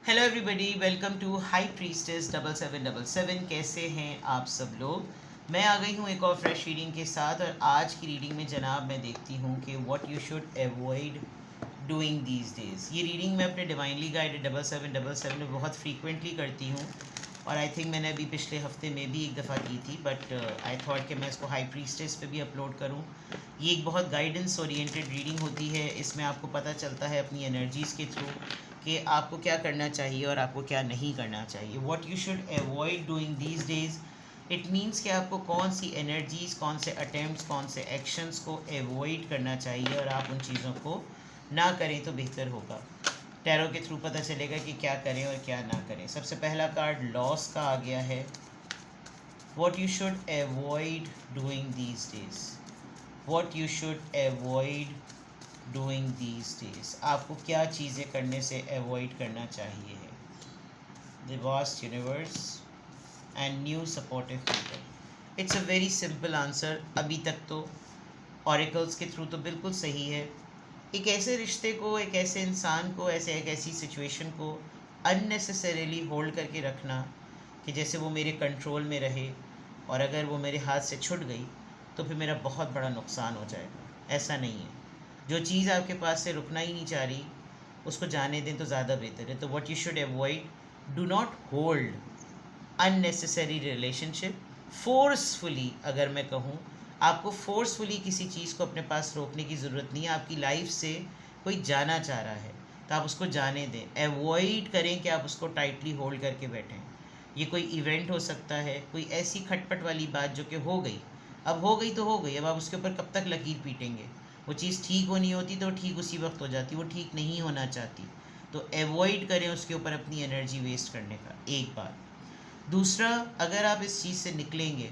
Hello everybody, welcome to High Priestess 7777। कैसे हैं आप सब लोग। मैं आ गई हूँ एक और फ्रेश रीडिंग के साथ। और आज की रीडिंग में जनाब मैं देखती हूँ कि what you should avoid doing these days. ये रीडिंग मैं अपने डिवाइनली गाइडेड 7777 में बहुत फ्रीक्वेंटली करती हूँ। और आई थिंक मैंने अभी पिछले हफ्ते में भी एक दफ़ा की थी, बट आई थॉट कि मैं इसको हाई प्रीस्टेस पे भी अपलोड करूँ। ये एक बहुत गाइडेंस ओरिएंटेड रीडिंग होती है। इसमें आपको पता चलता है अपनी एनर्जीज़ के थ्रू कि आपको क्या करना चाहिए और आपको क्या नहीं करना चाहिए। What you should avoid doing these days, it means कि आपको कौन सी एनर्जीज़, कौन से अटैम्प्ट्स, कौन से एक्शंस को अवॉइड करना चाहिए और आप उन चीज़ों को ना करें तो बेहतर होगा। टैरो के थ्रू पता चलेगा कि क्या करें और क्या ना करें। सबसे पहला कार्ड लॉस का आ गया है। What you should avoid doing these days, what you should avoid doing these days, आपको क्या चीज़ें करने से अवॉइड करना चाहिए है। The vast universe and new supportive people. It's a very simple answer. अभी तक तो ऑरिकल्स के थ्रू तो बिल्कुल सही है। एक ऐसे रिश्ते को, एक ऐसे इंसान को, एक ऐसी सिचुएशन को अननेसेसरीली होल्ड करके रखना कि जैसे वो मेरे कंट्रोल में रहे, और अगर वो मेरे हाथ से छूट गई तो फिर मेरा बहुत बड़ा नुकसान हो जाएगा। ऐसा नहीं है। जो चीज़ आपके पास से रुकना ही नहीं चाह रही उसको जाने दें तो ज़्यादा बेहतर है। तो what you should avoid, do not hold unnecessary relationship forcefully. अगर मैं कहूँ, आपको फोर्सफुली किसी चीज़ को अपने पास रोकने की ज़रूरत नहीं है। आपकी लाइफ से कोई जाना चाह रहा है तो आप उसको जाने दें। अवॉइड करें कि आप उसको टाइटली होल्ड करके बैठें। ये कोई इवेंट हो सकता है, कोई ऐसी खटपट वाली बात जो कि हो गई, अब हो गई तो हो गई। अब आप उसके ऊपर कब तक लकीर पीटेंगे। वो चीज़ ठीक होनी होती तो ठीक उसी वक्त हो जाती, वो ठीक नहीं होना चाहती। तो अवॉइड करें उसके ऊपर अपनी एनर्जी वेस्ट करने का। एक बात। दूसरा, अगर आप इस चीज़ से निकलेंगे,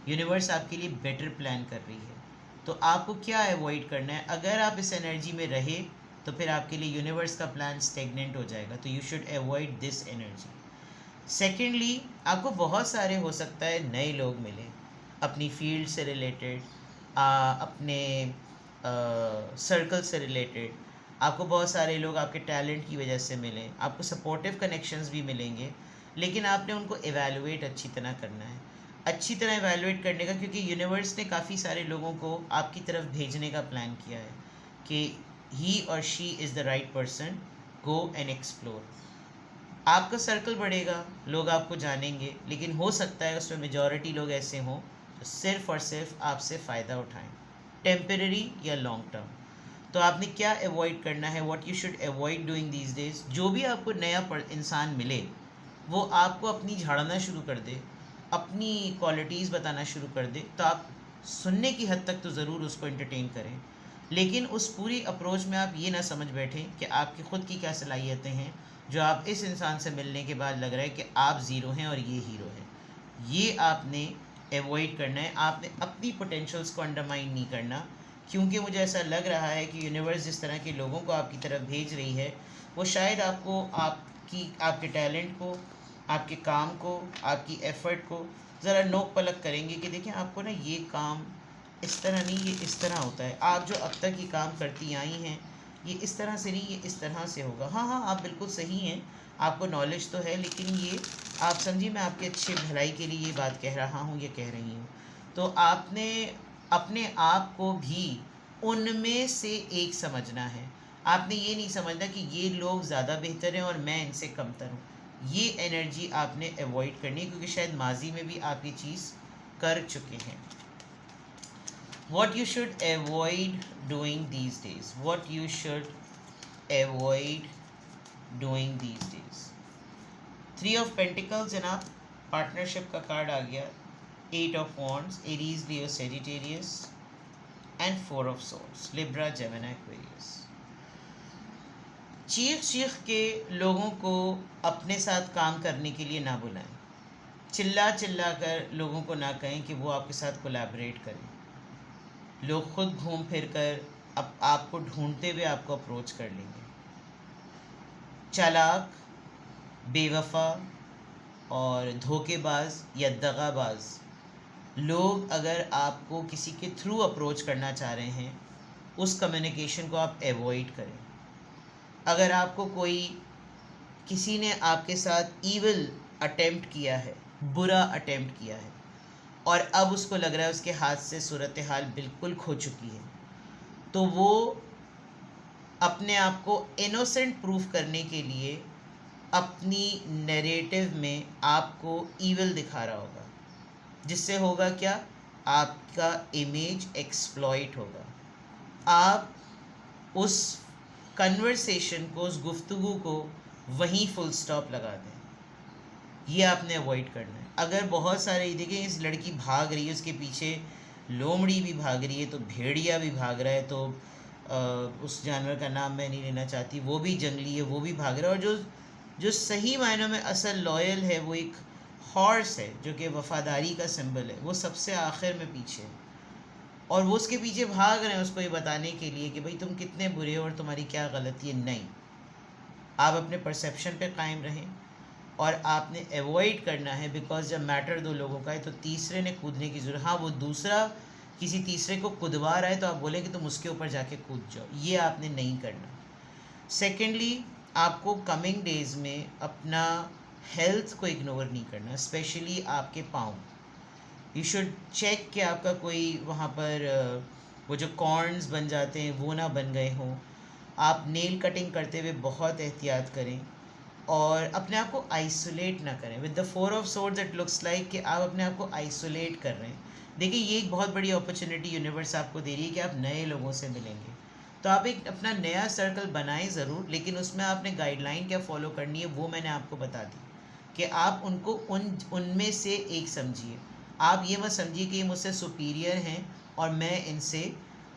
यूनिवर्स आपके लिए बेटर प्लान कर रही है। तो आपको क्या अवॉइड करना है। अगर आप इस एनर्जी में रहे तो फिर आपके लिए यूनिवर्स का प्लान स्टेगनेंट हो जाएगा। तो you should avoid this energy. Secondly, आपको बहुत सारे हो सकता है नए लोग मिले अपनी फील्ड से रिलेटेड, अपने सर्कल से रिलेटेड। आपको बहुत सारे लोग आपके टैलेंट की वजह से मिलें, आपको सपोर्टिव कनेक्शंस भी मिलेंगे। लेकिन आपने उनको एवेलुएट अच्छी तरह करना है। अच्छी तरह एवेलुएट करने का, क्योंकि यूनिवर्स ने काफ़ी सारे लोगों को आपकी तरफ भेजने का प्लान किया है कि ही और she is the right person, go and explore. आपका सर्कल बढ़ेगा, लोग आपको जानेंगे, लेकिन हो सकता है उसमें मेजॉरिटी लोग ऐसे हों जो सिर्फ़ और सिर्फ आपसे फ़ायदा उठाएं, टेम्परेरी या लॉन्ग टर्म। तो आपने क्या अवॉइड करना है, what you should avoid doing these days. जो भी आपको नया इंसान मिले वो आपको अपनी झाड़ना शुरू कर दे, अपनी क्वालिटीज़ बताना शुरू कर दे, तो आप सुनने की हद तक तो ज़रूर उसको एंटरटेन करें। लेकिन उस पूरी अप्रोच में आप ये ना समझ बैठें कि आपकी ख़ुद की क्या सलाहियतें हैं, जो आप इस इंसान से मिलने के बाद लग रहा है कि आप ज़ीरो हैं और ये हीरो है। ये आपने एवॉइड करना है। आपने अपनी पोटेंशियल्स को अंडरमाइन नहीं करना, क्योंकि मुझे ऐसा लग रहा है कि यूनिवर्स जिस तरह के लोगों को आपकी तरफ भेज रही है वो शायद आपको, आपके टैलेंट को, आपके काम को, आपकी एफ़र्ट को ज़रा नोक पलक करेंगे कि देखिए आपको ना ये काम इस तरह नहीं, ये इस तरह होता है। आप जो अब तक ये काम करती आई हैं ये इस तरह से नहीं, ये इस तरह से होगा। हाँ हाँ, आप बिल्कुल सही हैं, आपको नॉलेज तो है, लेकिन ये आप समझिए मैं आपके अच्छे भलाई के लिए ये बात कह रहा हूँ, ये कह रही हूँ। तो आपने अपने आप को भी उनमें से एक समझना है। आपने ये नहीं समझना कि ये लोग ज़्यादा बेहतर हैं और मैं इनसे कमतर हूँ। ये एनर्जी आपने अवॉइड करनी है, क्योंकि शायद माजी में भी आप ये चीज़ कर चुके हैं। What you should avoid doing these days. What you should avoid doing these days. Three of Pentacles जनाब, पार्टनरशिप का कार्ड आ गया। Eight of Wands, Aries, Leo, Sagittarius, and Four of Swords, Libra, Gemini, Aquarius. चीख चीख के लोगों को अपने साथ काम करने के लिए ना बुलाएं। चिल्ला चिल्ला कर लोगों को ना कहें कि वो आपके साथ कोलैबोरेट करें। लोग खुद घूम फिर कर अब आपको ढूंढते हुए आपको अप्रोच कर लेंगे। चालाक, बेवफा और धोखेबाज या दगाबाज लोग अगर आपको किसी के थ्रू अप्रोच करना चाह रहे हैं, उस कम्युनिकेशन को आप अवॉइड करें। अगर आपको कोई किसी ने आपके साथ ईविल अटेम्प्ट किया है, बुरा अटेम्प्ट किया है, और अब उसको लग रहा है उसके हाथ से सूरत हाल बिल्कुल खो चुकी है, तो वो अपने आप को इनोसेंट प्रूफ करने के लिए अपनी नैरेटिव में आपको ईविल दिखा रहा होगा, जिससे होगा क्या, आपका इमेज एक्सप्लॉइट होगा। आप उस कन्वर्सेशन को, उस गुफ्तगू को वहीं फुल स्टॉप लगा दें। ये आपने अवॉइड करना है। अगर बहुत सारे देखें, इस लड़की भाग रही है, उसके पीछे लोमड़ी भी भाग रही है, तो भेड़िया भी भाग रहा है, तो उस जानवर का नाम मैं नहीं लेना चाहती, वो भी जंगली है, वो भी भाग रहा है, और जो जो सही मायनों में असल लॉयल है वो एक हॉर्स है, जो कि वफ़ादारी का सिंबल है, वो सबसे आखिर में पीछे है, और वो उसके पीछे भाग रहे हैं उसको ये बताने के लिए कि भाई तुम कितने बुरे हो और तुम्हारी क्या गलती है। नहीं, आप अपने परसेप्शन पे कायम रहें, और आपने एवॉइड करना है, बिकॉज जब मैटर दो लोगों का है तो तीसरे ने कूदने की ज़रूरत, हाँ वो दूसरा किसी तीसरे को कूदवा रहा है तो आप बोले कि तुम उसके ऊपर जाके कूद जाओ, ये आपने नहीं करना। सेकेंडली, आपको कमिंग डेज़ में अपना हेल्थ को इग्नोर नहीं करना, स्पेशली आपके पाँव। यू शुड चेक कि आपका कोई वहाँ पर वो जो कॉर्न्स बन जाते हैं वो ना बन गए हों। आप नेल कटिंग करते हुए बहुत एहतियात करें, और अपने आप को आइसोलेट ना करें। With the 4 of swords it looks like कि आप अपने आप को आइसोलेट कर रहे हैं। देखिए, ये एक बहुत बड़ी अपॉर्चुनिटी यूनिवर्स आपको दे रही है कि आप नए लोगों से मिलेंगे, तो आप एक अपना नया सर्कल बनाएं ज़रूर, लेकिन उसमें आपने गाइडलाइन क्या फॉलो करनी है वो मैंने आपको बता दी, कि आप उनको उनमें से एक समझिए। आप ये मत समझिए कि ये मुझसे सुपीरियर हैं और मैं इनसे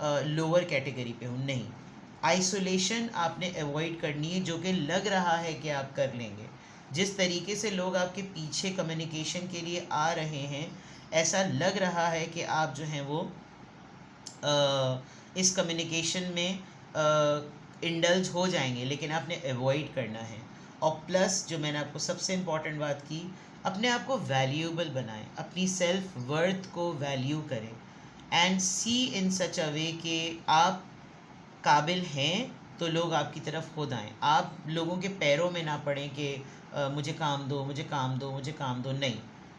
लोअर कैटेगरी पे हूँ, नहीं। आइसोलेशन आपने अवॉइड करनी है, जो कि लग रहा है कि आप कर लेंगे। जिस तरीके से लोग आपके पीछे कम्युनिकेशन के लिए आ रहे हैं, ऐसा लग रहा है कि आप जो हैं वो इस कम्युनिकेशन में इंडल्ज हो जाएंगे, लेकिन आपने अवॉइड करना है। और प्लस जो मैंने आपको सबसे इम्पॉर्टेंट बात की, अपने आप को वैल्यूएबल बनाएं, अपनी सेल्फ वर्थ को वैल्यू करें, एंड सी इन सच अ वे कि आप काबिल हैं तो लोग आपकी तरफ खुद आएँ। आप लोगों के पैरों में ना पड़ें कि मुझे काम दो, मुझे काम दो, मुझे काम दो, नहीं।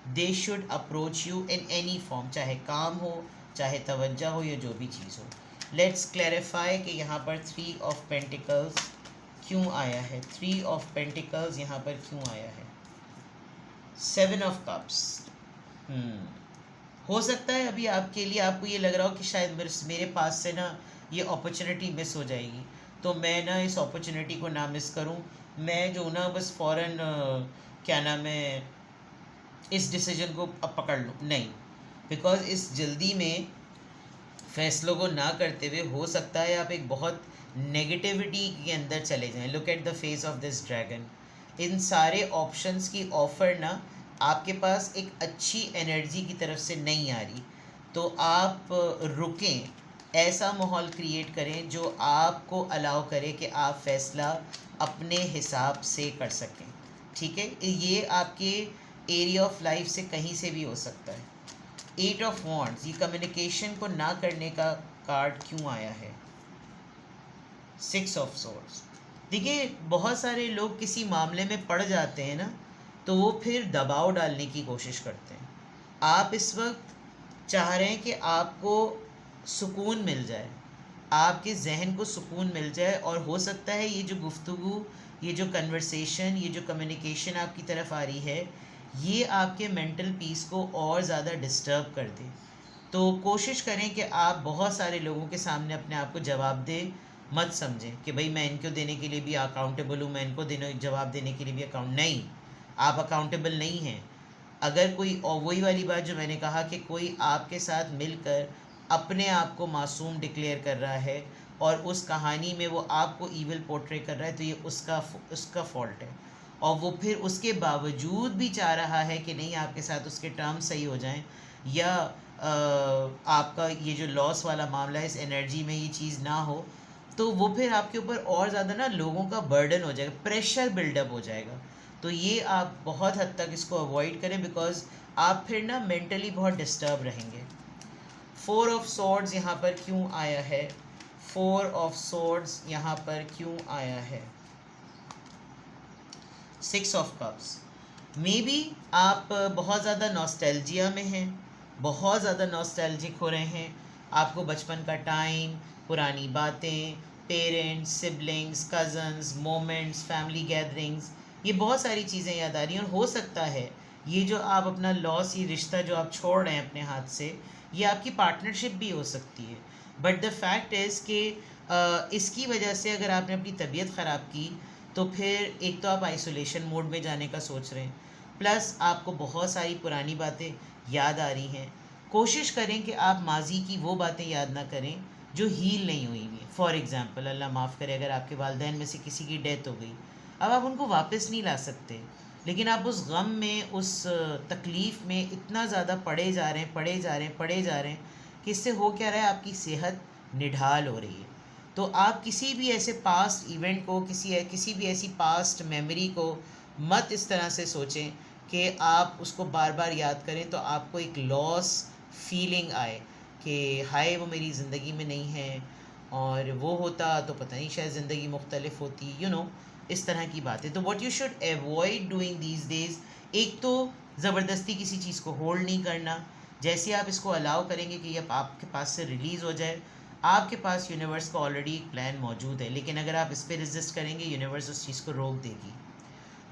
They should approach you in any form, चाहे काम हो, चाहे तवज्जो हो, या जो भी चीज़ हो। लेट्स क्लैरिफाई कि यहाँ पर 3 ऑफ पेंटिकल्स क्यों आया है, 3 ऑफ पेंटिकल्स यहाँ पर क्यों आया है, 7 ऑफ कप्स। हो सकता है अभी आपके लिए, आपको ये लग रहा हो कि शायद मेरे पास से ना ये अपॉर्चुनिटी मिस हो जाएगी, तो मैं ना इस अपॉर्चुनिटी को ना मिस करूं, मैं जो ना बस फ़ौरन क्या नाम है, इस डिसीजन को अब पकड़ लूँ। नहीं, बिकॉज इस जल्दी में फैसलों को ना करते हुए हो सकता है आप एक बहुत नेगेटिविटी के अंदर चले जाएं। Look at the face of this dragon. इन सारे ऑप्शंस की ऑफ़र ना आपके पास एक अच्छी एनर्जी की तरफ से नहीं आ रही, तो आप रुकें, ऐसा माहौल क्रिएट करें जो आपको अलाउ करे कि आप फ़ैसला अपने हिसाब से कर सकें। ठीक है, ये आपके एरिया ऑफ लाइफ से कहीं से भी हो सकता है। 8 ऑफ वॉन्ड्स, ये कम्युनिकेशन को ना करने का कार्ड क्यों आया है। 6 ऑफ सोर्ड्स, देखिए बहुत सारे लोग किसी मामले में पड़ जाते हैं ना, तो वो फिर दबाव डालने की कोशिश करते हैं। आप इस वक्त चाह रहे हैं कि आपको सुकून मिल जाए, आपके जहन को सुकून मिल जाए, और हो सकता है ये जो गुफ्तगू, ये जो कन्वर्सेशन, ये जो कम्युनिकेशन आपकी तरफ आ रही है, ये आपके मेंटल पीस को और ज़्यादा डिस्टर्ब कर दे। तो कोशिश करें कि आप बहुत सारे लोगों के सामने अपने आप को जवाबदेह मत समझें कि भाई मैं इनको देने के लिए भी अकाउंटेबल हूँ, मैं इनको जवाब देने के लिए भी नहीं, आप अकाउंटेबल नहीं हैं। अगर कोई, और वही वाली बात जो मैंने कहा कि कोई आपके साथ मिलकर अपने आप को मासूम डिक्लेयर कर रहा है और उस कहानी में वो आपको ईविल पोर्ट्रे कर रहा है, तो ये उसका फॉल्ट है, और वो फिर उसके बावजूद भी चाह रहा है कि नहीं आपके साथ उसके टर्म्स सही हो जाएं, या आपका ये जो लॉस वाला मामला है, इस एनर्जी में ये चीज़ ना हो, तो वो फिर आपके ऊपर और ज़्यादा ना लोगों का बर्डन हो जाएगा, प्रेशर बिल्डअप हो जाएगा। तो ये आप बहुत हद तक इसको अवॉइड करें, बिकॉज आप फिर ना मेंटली बहुत डिस्टर्ब रहेंगे। 4 ऑफ सॉर्ड्स यहाँ पर क्यों आया है, 4 ऑफ सॉर्ड्स यहाँ पर क्यों आया है। Six of cups, may be आप बहुत ज़्यादा नॉस्टैल्जिया में हैं, बहुत ज़्यादा नॉस्टैल्जिक हो रहे हैं, आपको बचपन का टाइम, पुरानी बातें, parents, siblings, cousins, moments, family gatherings, ये बहुत सारी चीज़ें याद आ रही हैं। और हो सकता है ये जो आप अपना लॉस, ये रिश्ता जो आप छोड़ रहे हैं अपने हाथ से, ये आपकी पार्टनरशिप भी हो सकती है। बट द फैक्ट इज़ कि इसकी वजह से अगर आपने अपनी तबीयत ख़राब की तो फिर एक तो आप आइसोलेशन मोड में जाने का सोच रहे हैं, प्लस आपको बहुत सारी पुरानी बातें याद आ रही हैं। कोशिश करें कि आप माजी की वो बातें याद ना करें जो हील नहीं हुई हुई। फॉर एग्ज़ाम्पल, अल्लाह माफ़ करे, अगर आपके वालिदैन में से किसी की डेथ हो गई, अब आप उनको वापस नहीं ला सकते, लेकिन आप उस गम में, उस तकलीफ़ में इतना ज़्यादा पड़े जा रहे हैं, पड़े जा रहे हैं, पड़े जा रहे हैं कि इससे हो क्या रहा है, आपकी सेहत निढाल हो रही है। तो आप किसी भी ऐसे पास्ट इवेंट को, किसी भी ऐसी पास्ट मेमोरी को मत इस तरह से सोचें कि आप उसको बार बार याद करें तो आपको एक लॉस फीलिंग आए कि हाय वो मेरी ज़िंदगी में नहीं है, और वो होता तो पता नहीं शायद ज़िंदगी मुख्तलिफ होती, इस तरह की बातें। तो what you should avoid doing these days, एक तो ज़बरदस्ती किसी चीज़ को होल्ड नहीं करना। जैसे आप इसको अलाउ करेंगे कि ये आपके पास से रिलीज़ हो जाए, आपके पास यूनिवर्स का ऑलरेडी एक प्लान मौजूद है, लेकिन अगर आप इस पर रेजिस्ट करेंगे, यूनिवर्स उस चीज़ को रोक देगी।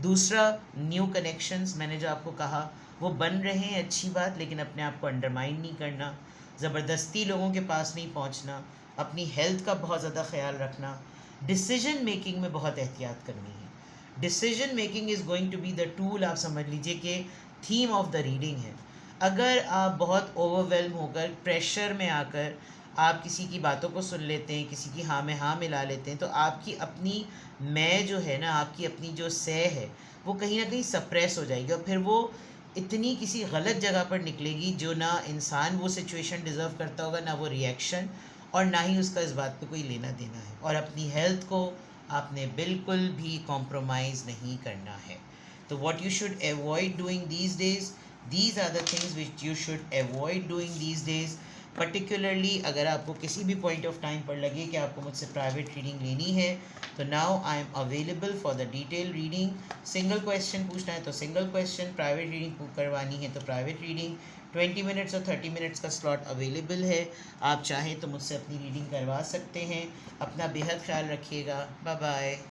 दूसरा, न्यू कनेक्शंस, मैंने जो आपको कहा वो बन रहे हैं, अच्छी बात, लेकिन अपने आप को अंडरमाइन नहीं करना, ज़बरदस्ती लोगों के पास नहीं पहुंचना, अपनी हेल्थ का बहुत ज़्यादा ख्याल रखना, डिसीजन मेकिंग में बहुत एहतियात करनी है। Decision making is going to be the tool, आप समझ लीजिए कि थीम ऑफ द रीडिंग है। अगर आप बहुत ओवरवेल्म होकर, प्रेशर में आकर आप किसी की बातों को सुन लेते हैं, किसी की हाँ में हाँ मिला लेते हैं, तो आपकी अपनी मैं जो है ना, आपकी अपनी जो सह है, वो कहीं ना कहीं सप्रेस हो जाएगी, और फिर वो इतनी किसी गलत जगह पर निकलेगी जो ना इंसान वो सिचुएशन डिज़र्व करता होगा, ना वो रिएक्शन, और ना ही उसका इस बात पे कोई लेना देना है। और अपनी हेल्थ को आपने बिल्कुल भी कॉम्प्रोमाइज़ नहीं करना है। तो what you should avoid doing these days, these are the things which you should avoid doing these days। particularly अगर आपको किसी भी पॉइंट ऑफ टाइम पर लगे कि आपको मुझसे प्राइवेट रीडिंग लेनी है, तो now I am available for the detail reading. Single question पूछना है तो सिंगल क्वेश्चन, प्राइवेट रीडिंग करवानी है तो प्राइवेट रीडिंग। 20 मिनट्स और 30 मिनट्स का स्लॉट अवेलेबल है, आप चाहें तो मुझसे अपनी रीडिंग करवा सकते हैं। अपना बेहद ख्याल रखिएगा, बाय बाय।